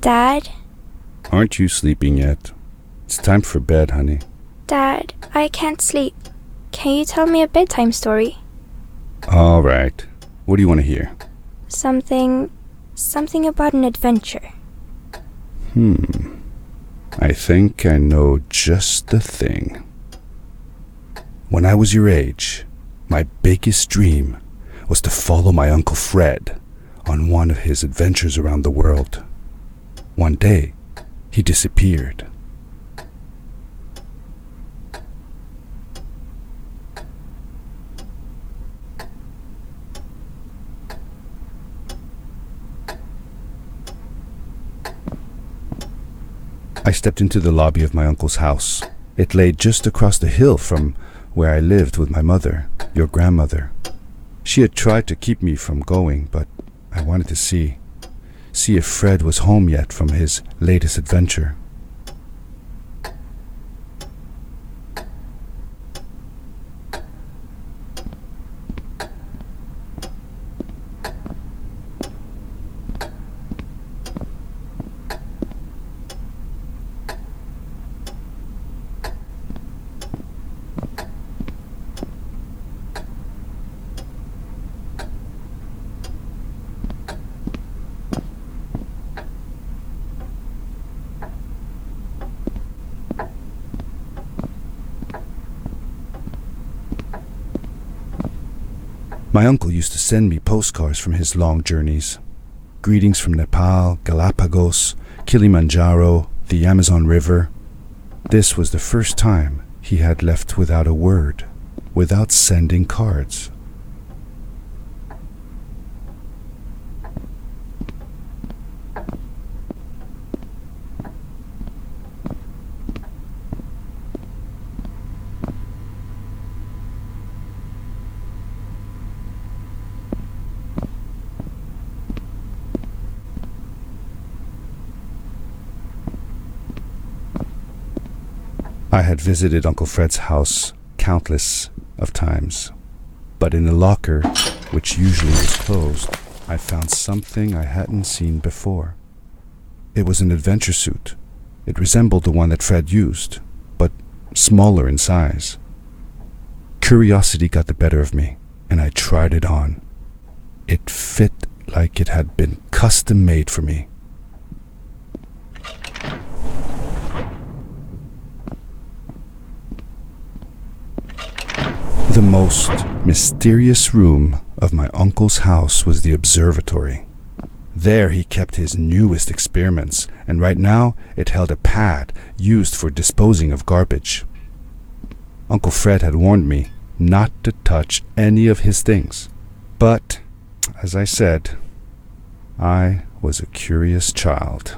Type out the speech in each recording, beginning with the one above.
Dad? Aren't you sleeping yet? It's time for bed, honey. Dad, I can't sleep. Can you tell me a bedtime story? All right. What do you want to hear? Something about an adventure. I think I know just the thing. When I was your age, my biggest dream was to follow my Uncle Fred on one of his adventures around the world. One day, he disappeared. I stepped into the lobby of my uncle's house. It lay just across the hill from where I lived with my mother, your grandmother. She had tried to keep me from going, but I wanted to see if Fred was home yet from his latest adventure. My uncle used to send me postcards from his long journeys. Greetings from Nepal, Galapagos, Kilimanjaro, the Amazon River. This was the first time he had left without a word, without sending cards. I had visited Uncle Fred's house countless of times, but in the locker, which usually was closed, I found something I hadn't seen before. It was an adventure suit. It resembled the one that Fred used, but smaller in size. Curiosity got the better of me, and I tried it on. It fit like it had been custom made for me. The most mysterious room of my uncle's house was the observatory. There he kept his newest experiments, and right now it held a pad used for disposing of garbage. Uncle Fred had warned me not to touch any of his things. But, as I said, I was a curious child.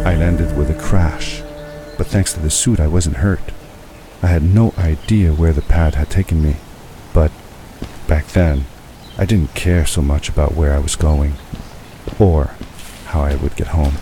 I landed with a crash, but thanks to the suit I wasn't hurt. I had no idea where the pad had taken me, but back then I didn't care so much about where I was going, or how I would get home.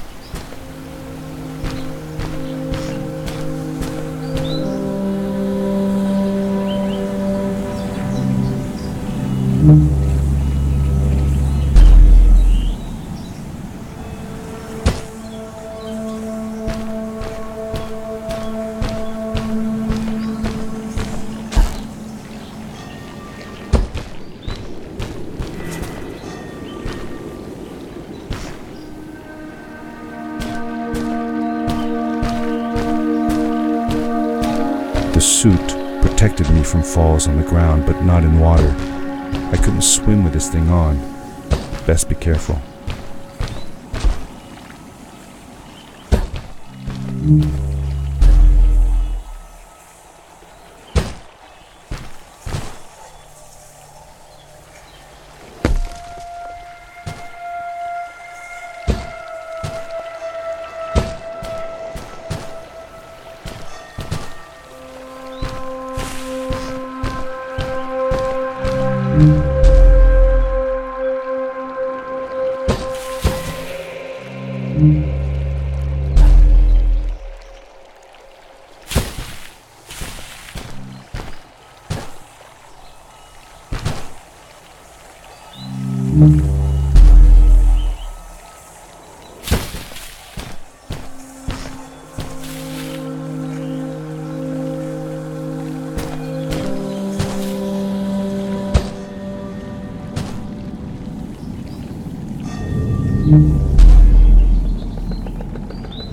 suit protected me from falls on the ground, but not in water. I couldn't swim with this thing on. Best be careful.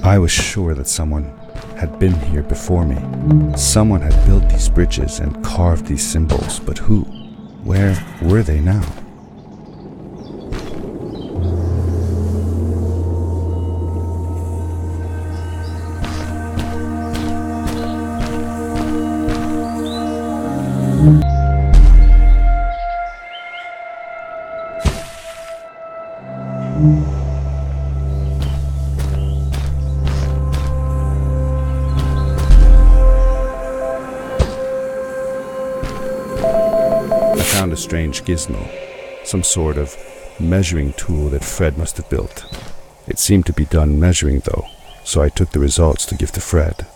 I was sure that someone had been here before me. Someone had built these bridges and carved these symbols, but who? Where were they now? I found a strange gizmo, some sort of measuring tool that Fred must have built. It seemed to be done measuring though, so I took the results to give to Fred.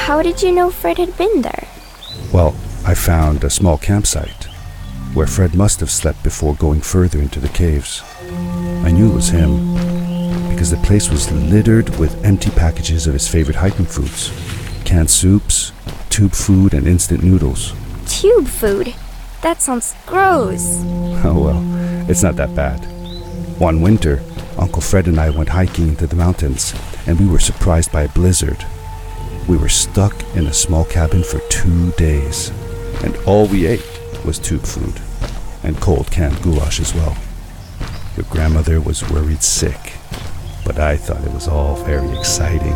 How did you know Fred had been there? Well, I found a small campsite where Fred must have slept before going further into the caves. I knew it was him because the place was littered with empty packages of his favorite hiking foods. Canned soups, tube food, and instant noodles. Tube food? That sounds gross. Oh well, it's not that bad. One winter, Uncle Fred and I went hiking into the mountains, and we were surprised by a blizzard. We were stuck in a small cabin for 2 days, and all we ate was tube food, and cold canned goulash as well. Your grandmother was worried sick, but I thought it was all very exciting.